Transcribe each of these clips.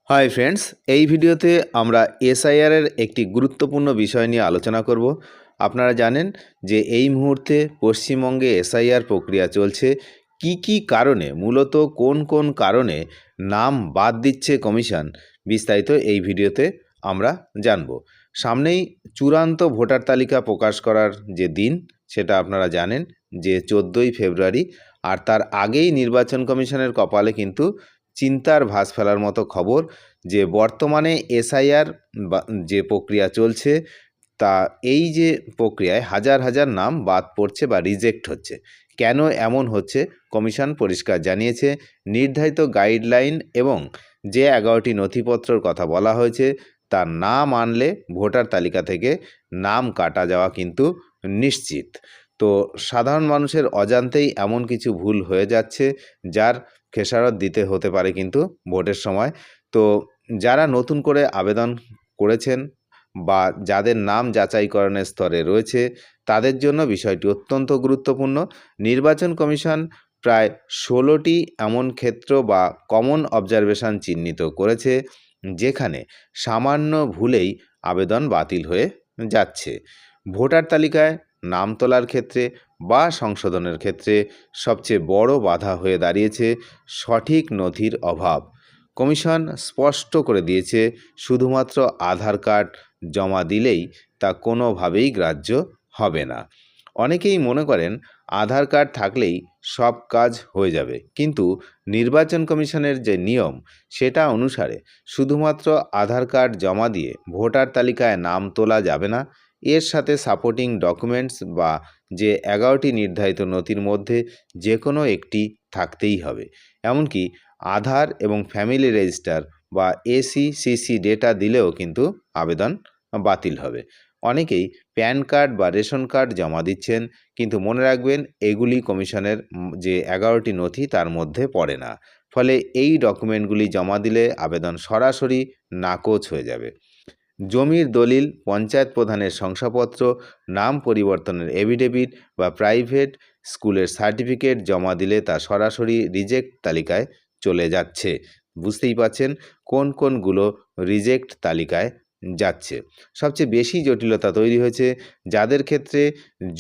Hi friends, এই ভিডিওতে আমরা এসআইআর এর একটি গুরুত্বপূর্ণ বিষয় নিয়ে আলোচনা করব। আপনারা জানেন যে এই মুহূর্তে পশ্চিমবঙ্গে এসআইআর প্রক্রিয়া চলছে। কি কারণে, মূলত কোন কোন কারণে নাম বাদ দিচ্ছে কমিশন, বিস্তারিত এই ভিডিওতে আমরা জানব। সামনেই চূড়ান্ত ভোটার তালিকা প্রকাশ করার যে দিন, সেটা আপনারা জানেন যে 14ই ফেব্রুয়ারি। আর তার আগেই নির্বাচন কমিশনের কপালে কিন্তু চিন্তার ভাঁজ ফেলার মতো খবর যে বর্তমানে এসআইআর যে প্রক্রিয়া চলছে, তা এই যে প্রক্রিয়ায় হাজার হাজার নাম বাদ পড়ছে বা রিজেক্ট হচ্ছে। কেন এমন হচ্ছে কমিশন পরিষ্কার জানিয়েছে। নির্ধারিত গাইডলাইন এবং যে 11টি নথিপত্রের কথা বলা হয়েছে তা না মানলে ভোটার তালিকা থেকে নাম কাটা যাওয়া কিন্তু নিশ্চিত। তো সাধারণ মানুষের অজান্তেই এমন কিছু ভুল হয়ে যাচ্ছে যার খেসারত দিতে হতে পারে কিন্তু ভোটের সময়। তো যারা নতুন করে আবেদন করেছেন বা যাদের নাম যাচাইকরণের স্তরে রয়েছে তাদের জন্য বিষয়টি অত্যন্ত গুরুত্বপূর্ণ। নির্বাচন কমিশন প্রায় 16টি এমন ক্ষেত্র বা কমন অবজারভেশন চিহ্নিত করেছে যেখানে সামান্য ভুলেই আবেদন বাতিল হয়ে যাচ্ছে। ভোটার তালিকায় নাম তোলার ক্ষেত্রে বা সংশোধনের ক্ষেত্রে সবচেয়ে বড় বাধা হয়ে দাঁড়িয়েছে সঠিক নথির অভাব। কমিশন স্পষ্ট করে দিয়েছে শুধুমাত্র আধার কার্ড জমা দিলেই তা কোনোভাবেই গ্রাহ্য হবে না। অনেকেই মনে করেন আধার কার্ড থাকলেই সব কাজ হয়ে যাবে, কিন্তু নির্বাচন কমিশনের যে নিয়ম সেটা অনুসারে শুধুমাত্র আধার কার্ড জমা দিয়ে ভোটার তালিকায় নাম তোলা যাবে না। এর সাথে সাপোর্টিং ডকুমেন্টস বা যে 11টি নির্ধারিত নথির মধ্যে যে কোনো একটি থাকতেই হবে। এমনকি আধার এবং ফ্যামিলি রেজিস্টার বা এসিসিসি ডেটা দিলেও কিন্তু আবেদন বাতিল হবে। অনেকেই প্যান কার্ড বা রেশন কার্ড জমা দিচ্ছেন, কিন্তু মনে রাখবেন এগুলি কমিশনের যে 11টি নথি তার মধ্যে পড়ে না। ফলে এই ডকুমেন্টগুলি জমা দিলে আবেদন সরাসরি নাকচ হয়ে যাবে। জমির দলিল, পঞ্চায়েত প্রধানের শংসাপত্র, নাম পরিবর্তনের এফিডেভিট বা প্রাইভেট স্কুলের সার্টিফিকেট জমা দিলে তা সরাসরি রিজেক্ট তালিকায় চলে যাচ্ছে। বুঝতেই পারছেন কোন কোনগুলো রিজেক্ট তালিকায় যাচ্ছে। সবচেয়ে বেশি জটিলতা তৈরি হয়েছে যাদের ক্ষেত্রে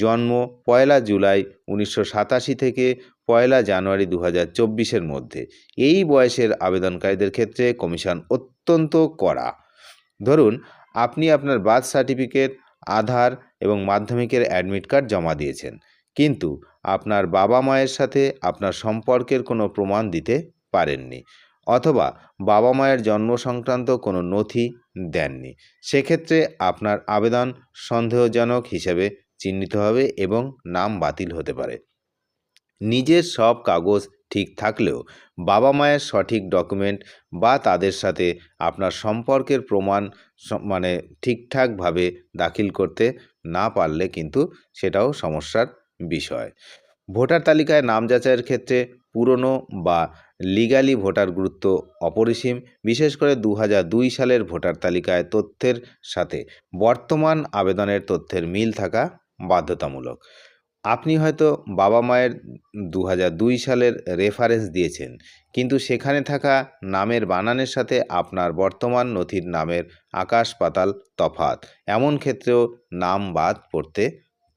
জন্ম 1 জুলাই 1987 থেকে 1 জানুয়ারি 2024-এর মধ্যে। এই বয়সের আবেদনকারীদের ক্ষেত্রে কমিশন অত্যন্ত কড়া। ধরুন আপনি আপনার বার্থ সার্টিফিকেট, আধার এবং মাধ্যমিকের অ্যাডমিট কার্ড জমা দিয়েছেন, কিন্তু আপনার বাবা মায়ের সাথে আপনার সম্পর্কের কোনো প্রমাণ দিতে পারেননি, অথবা বাবা মায়ের জন্ম সংক্রান্ত কোনো নথি দেননি। সেক্ষেত্রে আপনার আবেদন সন্দেহজনক হিসেবে চিহ্নিত হবে এবং নাম বাতিল হতে পারে। নিজের সব কাগজ ঠিক থাকলেও বাবা মায়ের সঠিক ডকুমেন্ট বা তাদের সাথে আপনার সম্পর্কের প্রমাণ মানে ঠিকঠাকভাবে দাখিল করতে না পারলে কিন্তু সেটাও সমস্যার বিষয়। ভোটার তালিকায় নাম যাচাইয়ের ক্ষেত্রে পুরনো বা লিগালি ভোটার গুরুত্ব অপরিসীম। বিশেষ করে 2002 সালের ভোটার তালিকায় তথ্যের সাথে বর্তমান আবেদনের তথ্যের মিল থাকা বাধ্যতামূলক। আপনি হয়তো বাবা মায়ের 2002 সালের রেফারেন্স দিয়েছেন, কিন্তু সেখানে থাকা নামের বানানের সাথে আপনার বর্তমান নথির নামের আকাশ পাতাল তফাৎ। এমন ক্ষেত্রেও নাম বাদ পড়তে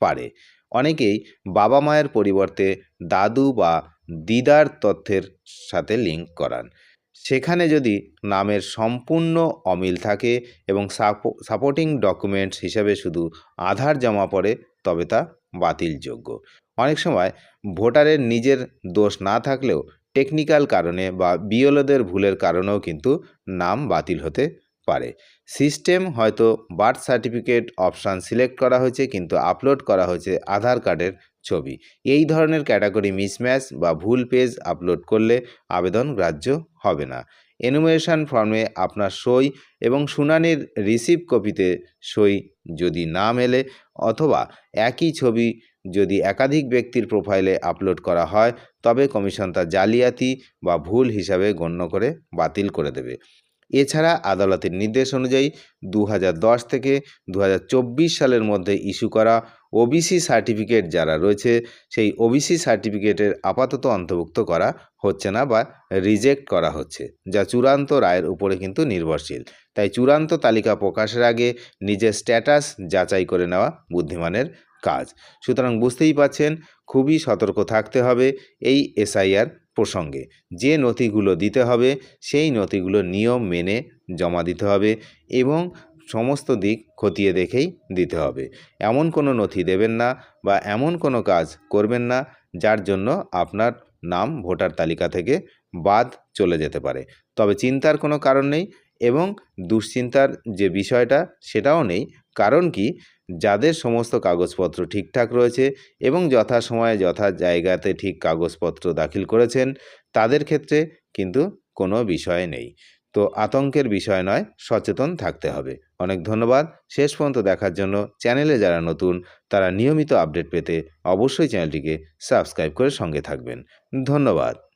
পারে। অনেকেই বাবা মায়ের পরিবর্তে দাদু বা দিদার তথ্যের সাথে লিঙ্ক করান। সেখানে যদি নামের সম্পূর্ণ অমিল থাকে এবং সাপোর্টিং ডকুমেন্টস হিসেবে শুধু আধার জমা পড়ে, তবে তা বাতিলযোগ্য। অনেক সময় ভোটারের নিজের দোষ না থাকলেও টেকনিক্যাল কারণে বা বিএলওদের ভুলের কারণেও কিন্তু নাম বাতিল হতে পারে। সিস্টেম হয়তো বার্থ সার্টিফিকেট অপশান সিলেক্ট করা হয়েছে, কিন্তু আপলোড করা হয়েছে আধার কার্ডের ছবি। এই ধরনের ক্যাটাগরি মিসম্যাচ বা ভুল পেজ আপলোড করলে আবেদন গ্রাহ্য হবে না। এনুমারেশন ফর্মে আপনার সই এবং শুনানির রিসিপ্ট কপিতে সই যদি না মেলে, অথবা একই ছবি যদি একাধিক ব্যক্তির প্রোফাইলে আপলোড করা হয়, তবে কমিশন তা জালিয়াতি বা ভুল হিসাবে গণ্য করে বাতিল করে দেবে। এছাড়া আদালতের নির্দেশ অনুযায়ী 2010 থেকে 2024 সালের মধ্যে ইস্যু করা ওবিসি সার্টিফিকেট যারা রয়েছে সেই ওবিসি সার্টিফিকেটের আপাতত অন্তর্ভুক্ত করা হচ্ছে না বা রিজেক্ট করা হচ্ছে, যা চূড়ান্ত রায়ের উপরে কিন্তু নির্ভরশীল। তাই চূড়ান্ত তালিকা প্রকাশের আগে নিজের স্ট্যাটাস যাচাই করে নেওয়া বুদ্ধিমানের কাজ। সুতরাং বুঝতেই পারছেন, খুবই সতর্ক থাকতে হবে এই এসআইআর প্রসঙ্গে। যে নথিগুলো দিতে হবে সেই নথিগুলো নিয়ম মেনে জমা দিতে হবে এবং সমস্ত দিক খতিয়ে দেখেই দিতে হবে। এমন কোনো নথি দেবেন না বা এমন কোনো কাজ করবেন না যার জন্য আপনার নাম ভোটার তালিকা থেকে বাদ চলে যেতে পারে। তবে চিন্তার কোনো কারণ নেই এবং দুশ্চিন্তার যে বিষয়টা সেটাও নেই। কারণ কি, যাদের সমস্ত কাগজপত্র ঠিকঠাক রয়েছে এবং যথাসময়ে যথা জায়গাতে ঠিক কাগজপত্র দাখিল করেছেন, তাদের ক্ষেত্রে কিন্তু কোনো বিষয় নেই। তো আতঙ্কের বিষয় নয়, সচেতন থাকতে হবে। অনেক ধন্যবাদ শেষ পর্যন্ত দেখার জন্য। চ্যানেলে যারা নতুন তারা নিয়মিত আপডেট পেতে অবশ্যই চ্যানেলটিকে সাবস্ক্রাইব করে সঙ্গে থাকবেন। ধন্যবাদ।